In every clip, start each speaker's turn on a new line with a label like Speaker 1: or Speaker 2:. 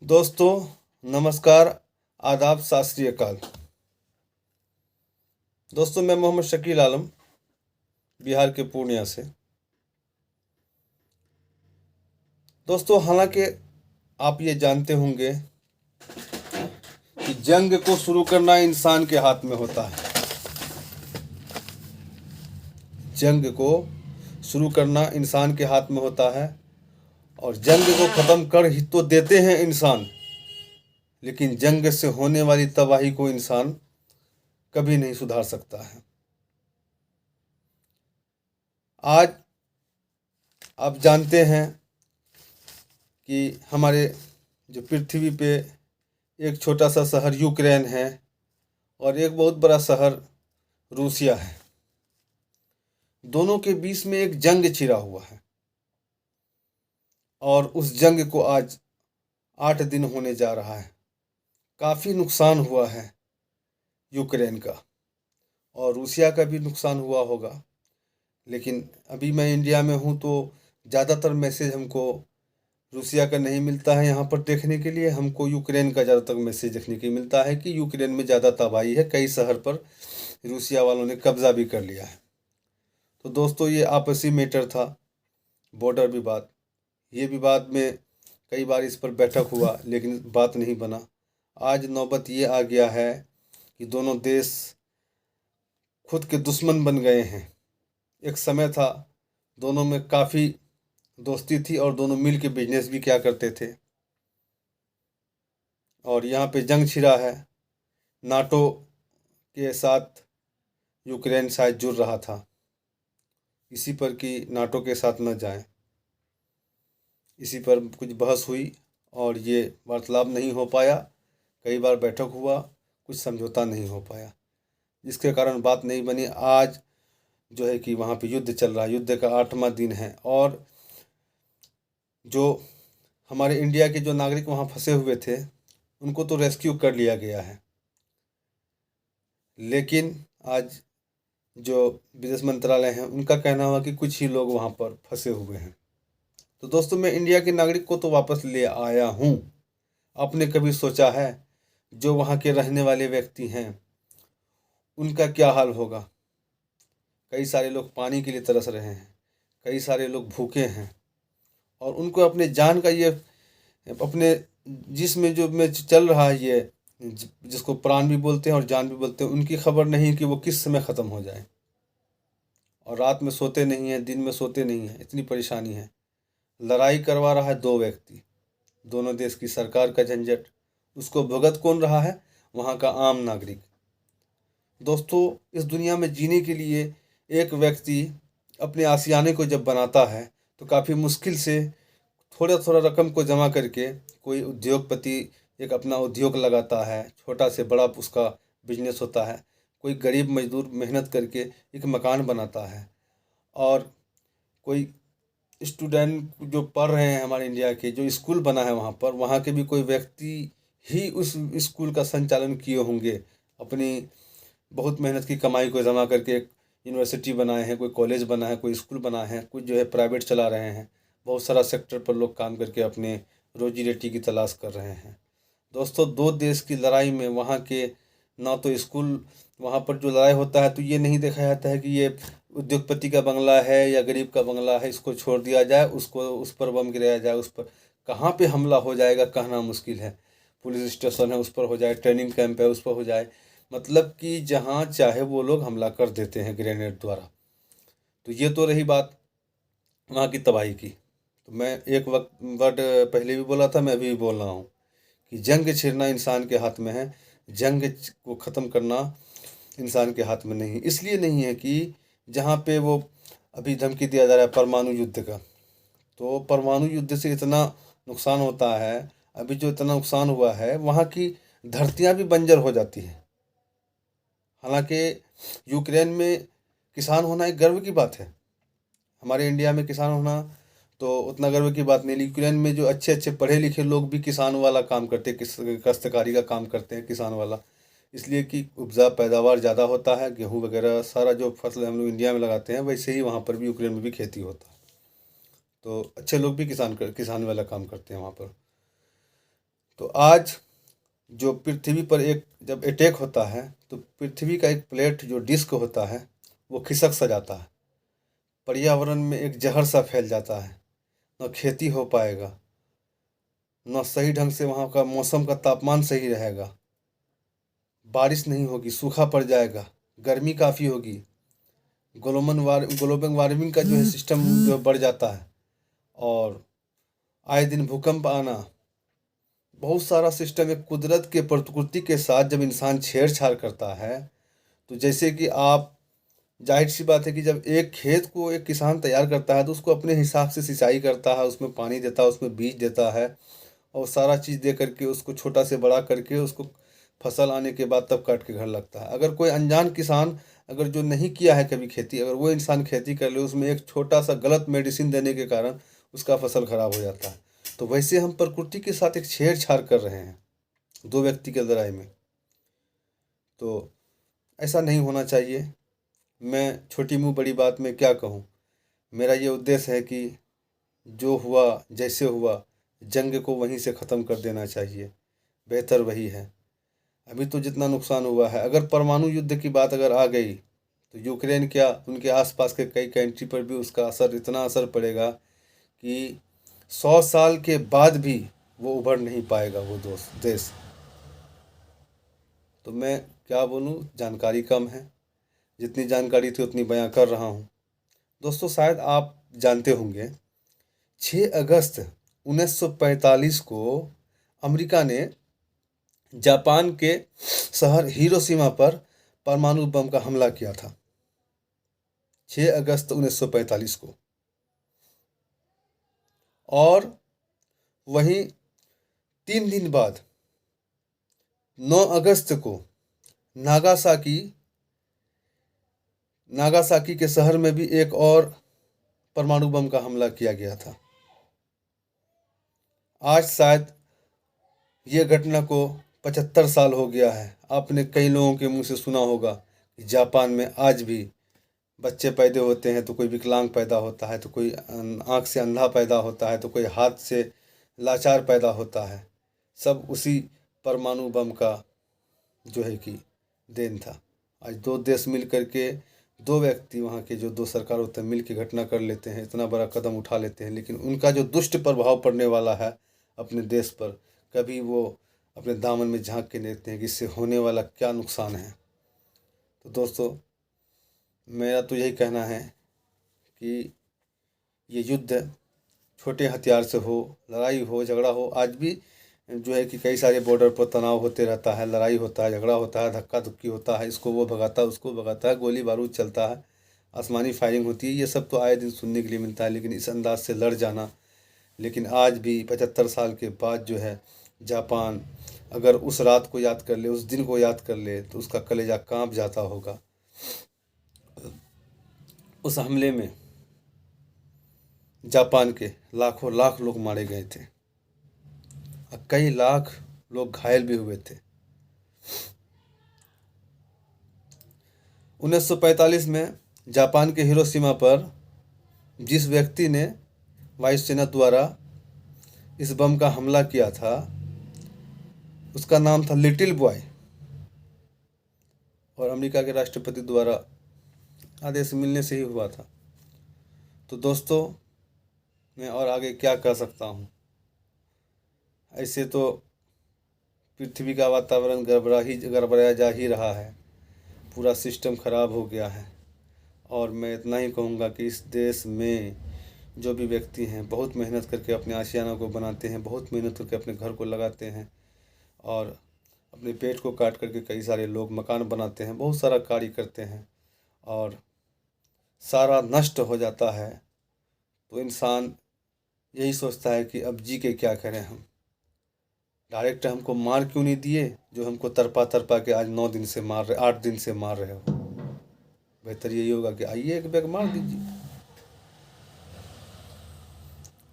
Speaker 1: दोस्तों, नमस्कार, आदाब, सत श्री अकाल। दोस्तों, मैं मोहम्मद शकील आलम बिहार के पूर्णिया से। दोस्तों, हालांकि आप ये जानते होंगे कि जंग को शुरू करना इंसान के हाथ में होता है। जंग को शुरू करना इंसान के हाथ में होता है और जंग को ख़त्म कर ही तो देते हैं इंसान, लेकिन जंग से होने वाली तबाही को इंसान कभी नहीं सुधार सकता है। आज आप जानते हैं कि हमारे जो पृथ्वी पे एक छोटा सा शहर यूक्रेन है और एक बहुत बड़ा शहर रूसिया है। दोनों के बीच में एक जंग छिड़ा हुआ है और उस जंग को आज 8 दिन होने जा रहा है। काफ़ी नुकसान हुआ है यूक्रेन का और रूसिया का भी नुकसान हुआ होगा, लेकिन अभी मैं इंडिया में हूँ तो ज़्यादातर मैसेज हमको रूसिया का नहीं मिलता है यहाँ पर देखने के लिए। हमको यूक्रेन का ज़्यादातर मैसेज देखने के मिलता है कि यूक्रेन में ज़्यादा तबाही है, कई शहर पर रूसिया वालों ने कब्ज़ा भी कर लिया है। तो दोस्तों, ये आपसी मैटर था, बॉर्डर विवाद। ये विवाद में कई बार इस पर बैठक हुआ लेकिन बात नहीं बना। आज नौबत ये आ गया है कि दोनों देश खुद के दुश्मन बन गए हैं। एक समय था दोनों में काफ़ी दोस्ती थी और दोनों मिल के बिजनेस भी किया करते थे और यहाँ पे जंग छिड़ा है। नाटो के साथ यूक्रेन शायद जुड़ रहा था इसी पर कि नाटो के साथ न जाएं। इसी पर कुछ बहस हुई और ये वार्तालाप नहीं हो पाया। कई बार बैठक हुआ, कुछ समझौता नहीं हो पाया, जिसके कारण बात नहीं बनी। आज जो है कि वहाँ पे युद्ध चल रहा है, युद्ध का 8वां दिन है और जो हमारे इंडिया के जो नागरिक वहाँ फंसे हुए थे उनको तो रेस्क्यू कर लिया गया है, लेकिन आज जो विदेश मंत्रालय है उनका कहना हुआ कि कुछ ही लोग वहाँ पर फंसे हुए हैं। तो दोस्तों, मैं इंडिया के नागरिक को तो वापस ले आया हूँ। आपने कभी सोचा है जो वहाँ के रहने वाले व्यक्ति हैं उनका क्या हाल होगा? कई सारे लोग पानी के लिए तरस रहे हैं, कई सारे लोग भूखे हैं और उनको अपने जान का ये अपने जिसमें जो में चल रहा है ये जिसको प्राण भी बोलते हैं और जान भी बोलते हैं, उनकी खबर नहीं कि वो किस समय ख़त्म हो जाए। और रात में सोते नहीं हैं, दिन में सोते नहीं हैं, इतनी परेशानी है। लड़ाई करवा रहा है दो व्यक्ति, दोनों देश की सरकार का झंझट, उसको भुगत कौन रहा है? वहाँ का आम नागरिक। दोस्तों, इस दुनिया में जीने के लिए एक व्यक्ति अपने आशियाने को जब बनाता है तो काफ़ी मुश्किल से थोड़ा थोड़ा रकम को जमा करके कोई उद्योगपति एक अपना उद्योग लगाता है, छोटा से बड़ा उसका बिजनेस होता है। कोई गरीब मजदूर मेहनत करके एक मकान बनाता है और कोई स्टूडेंट जो पढ़ रहे हैं हमारे इंडिया के, जो स्कूल बना है वहाँ पर, वहाँ के भी कोई व्यक्ति ही उस स्कूल का संचालन किए होंगे। अपनी बहुत मेहनत की कमाई को जमा करके एक यूनिवर्सिटी बनाए हैं, कोई कॉलेज बना है, कोई स्कूल बना है, कुछ जो है प्राइवेट चला रहे हैं। बहुत सारा सेक्टर पर लोग काम करके अपने रोजी रोटी की तलाश कर रहे हैं। दोस्तों, दो देश की लड़ाई में वहाँ के ना तो स्कूल, वहाँ पर जो लड़ाई होता है तो ये नहीं देखा जाता है कि ये उद्योगपति का बंगला है या गरीब का बंगला है, इसको छोड़ दिया जाए, उसको उस पर बम गिराया जाए, उस पर कहाँ पे हमला हो जाएगा कहना मुश्किल है। पुलिस स्टेशन है उस पर हो जाए, ट्रेनिंग कैंप है उस पर हो जाए, मतलब कि जहाँ चाहे वो लोग हमला कर देते हैं ग्रेनेड द्वारा। तो ये तो रही बात वहाँ की तबाही की। तो मैं एक वक्त वर्ड पहले भी बोला था, मैं अभी भी बोल रहा हूँ कि जंग छिड़ना इंसान के हाथ में है, जंग को ख़त्म करना इंसान के हाथ में नहीं। इसलिए नहीं है कि जहाँ पे वो अभी धमकी दिया जा रहा है परमाणु युद्ध का, तो परमाणु युद्ध से इतना नुकसान होता है। अभी जो इतना नुकसान हुआ है वहाँ की धरतियाँ भी बंजर हो जाती हैं। हालांकि यूक्रेन में किसान होना एक गर्व की बात है, हमारे इंडिया में किसान होना तो उतना गर्व की बात नहीं। यूक्रेन में जो अच्छे अच्छे पढ़े लिखे लोग भी किसान वाला काम करते हैं, काश्तकारी का काम करते हैं, किसान वाला। इसलिए कि उपजा पैदावार ज़्यादा होता है, गेहूँ वगैरह सारा जो फसल हम लोग इंडिया में लगाते हैं वैसे ही वहाँ पर भी यूक्रेन में भी खेती होता है। तो अच्छे लोग भी किसान वाला काम करते हैं वहाँ पर। तो आज जो पृथ्वी पर एक जब अटैक होता है तो पृथ्वी का एक प्लेट जो डिस्क होता है वो खिसक सा जाता है, पर्यावरण में एक जहर सा फैल जाता है, न खेती हो पाएगा, न सही ढंग से वहाँ का मौसम का तापमान सही रहेगा, बारिश नहीं होगी, सूखा पड़ जाएगा, गर्मी काफ़ी होगी, ग्लोबल वार्मिंग का जो है सिस्टम जो बढ़ जाता है, और आए दिन भूकंप आना, बहुत सारा सिस्टम है। कुदरत के प्रकृति के साथ जब इंसान छेड़छाड़ करता है तो जैसे कि आप, जाहिर सी बात है कि जब एक खेत को एक किसान तैयार करता है तो उसको अपने हिसाब से सिंचाई करता है, उसमें पानी देता है, उसमें बीज देता है, और सारा चीज़ दे करके उसको छोटा से बड़ा करके उसको फसल आने के बाद तब काट के घर लगता है। अगर कोई अनजान किसान, अगर जो नहीं किया है कभी खेती, अगर वो इंसान खेती कर ले, उसमें एक छोटा सा गलत मेडिसिन देने के कारण उसका फसल खराब हो जाता है। तो वैसे हम प्रकृति के साथ एक छेड़छाड़ कर रहे हैं दो व्यक्ति के लड़ाई में। तो ऐसा नहीं होना चाहिए। मैं छोटी मुँह बड़ी बात में क्या कहूँ, मेरा ये उद्देश्य है कि जो हुआ जैसे हुआ जंग को वहीं से ख़त्म कर देना चाहिए, बेहतर वही है। अभी तो जितना नुकसान हुआ है, अगर परमाणु युद्ध की बात अगर आ गई तो यूक्रेन क्या, उनके आसपास के कई कंट्री पर भी उसका असर, इतना असर पड़ेगा कि 100 साल के बाद भी वो उभर नहीं पाएगा वो देश। तो मैं क्या बोलूँ, जानकारी कम है, जितनी जानकारी थी उतनी बयां कर रहा हूँ। दोस्तों शायद आप जानते होंगे 6 अगस्त 1945 को अमेरिका ने जापान के शहर हिरोशिमा पर परमाणु बम का हमला किया था, 6 अगस्त 1945 को। और वहीं 3 दिन बाद 9 अगस्त को नागासाकी के शहर में भी एक और परमाणु बम का हमला किया गया था। आज शायद ये घटना को 75 साल हो गया है। आपने कई लोगों के मुंह से सुना होगा कि जापान में आज भी बच्चे पैदा होते हैं तो कोई विकलांग पैदा होता है, तो कोई आँख से अंधा पैदा होता है, तो कोई हाथ से लाचार पैदा होता है। सब उसी परमाणु बम का जो है कि देन था। आज दो देश मिल करके, दो व्यक्ति वहाँ के जो दो सरकार होते हैं मिल के घटना कर लेते हैं, इतना बड़ा कदम उठा लेते हैं, लेकिन उनका जो दुष्ट प्रभाव पड़ने वाला है अपने देश पर, कभी वो अपने दामन में झांक के देखते हैं कि इससे होने वाला क्या नुकसान है। तो दोस्तों मेरा तो यही कहना है कि ये युद्ध छोटे हथियार से हो, लड़ाई हो, झगड़ा हो, आज भी जो है कि कई सारे बॉर्डर पर तनाव होते रहता है, लड़ाई होता है, झगड़ा होता है, धक्का धुक्की होता है, इसको वो भगाता है, उसको भगाता है, गोली बारूद चलता है, आसमानी फायरिंग होती है। ये सब तो आए दिन सुनने के लिए मिलता है, लेकिन इस अंदाज से लड़ जाना, लेकिन आज भी 75 साल के बाद जो है जापान अगर उस रात को याद कर ले, उस दिन को याद कर ले, तो उसका कलेजा कांप जाता होगा। उस हमले में जापान के लाखों लाख लोग मारे गए थे और कई लाख लोग घायल भी हुए थे। 1945 में जापान के हिरोशिमा पर जिस व्यक्ति ने वायुसेना द्वारा इस बम का हमला किया था उसका नाम था लिटिल बॉय, और अमेरिका के राष्ट्रपति द्वारा आदेश मिलने से ही हुआ था। तो दोस्तों मैं और आगे क्या कह सकता हूँ, ऐसे तो पृथ्वी का वातावरण गड़बड़ाया जा ही रहा है, पूरा सिस्टम खराब हो गया है। और मैं इतना ही कहूँगा कि इस देश में जो भी व्यक्ति हैं बहुत मेहनत करके अपने आशियाना को बनाते हैं, बहुत मेहनत करके अपने घर को लगाते हैं, और अपने पेट को काट करके कई सारे लोग मकान बनाते हैं, बहुत सारा कार्य करते हैं, और सारा नष्ट हो जाता है। तो इंसान यही सोचता है कि अब जी के क्या करें, हम डायरेक्ट हमको मार क्यों नहीं दिए, जो हमको तरपा तरपा के आज 9 दिन से मार रहे, 8 दिन से मार रहे हो। बेहतर यही होगा कि आइए एक बैग मार दीजिए।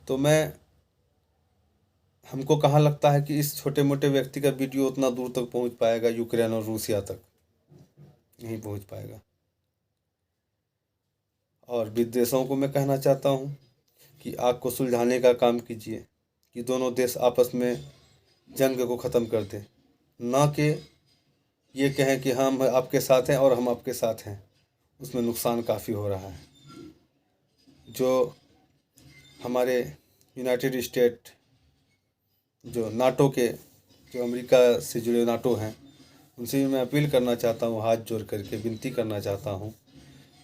Speaker 1: तो मैं, हमको कहाँ लगता है कि इस छोटे मोटे व्यक्ति का वीडियो उतना दूर तक पहुँच पाएगा, यूक्रेन और रूसिया तक नहीं पहुँच पाएगा। और विदेशों को मैं कहना चाहता हूँ कि आग को सुलझाने का काम कीजिए, कि दोनों देश आपस में जंग को ख़त्म कर दें, ना कि ये कहें कि हम आपके साथ हैं और हम आपके साथ हैं। उसमें नुकसान काफ़ी हो रहा है। जो हमारे यूनाइटेड स्टेट, जो नाटो के, जो अमेरिका से जुड़े नाटो हैं, उनसे भी मैं अपील करना चाहता हूँ, हाथ जोड़ करके विनती करना चाहता हूँ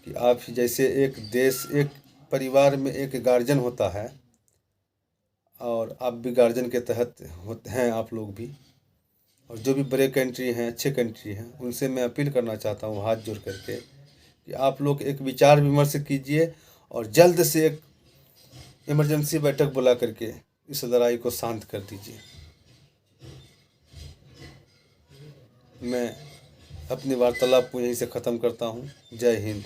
Speaker 1: कि आप जैसे एक देश, एक परिवार में एक गार्जियन होता है, और आप भी गार्जियन के तहत होते हैं आप लोग भी, और जो भी बड़े कंट्री हैं, अच्छे कंट्री हैं, उनसे मैं अपील करना चाहता हूँ हाथ जोड़ करके कि आप लोग एक विचार विमर्श कीजिए और जल्द से एक इमरजेंसी बैठक बुला करके इस लड़ाई को शांत कर दीजिए। मैं अपनी वार्तालाप को यहीं से ख़त्म करता हूँ। जय हिंद।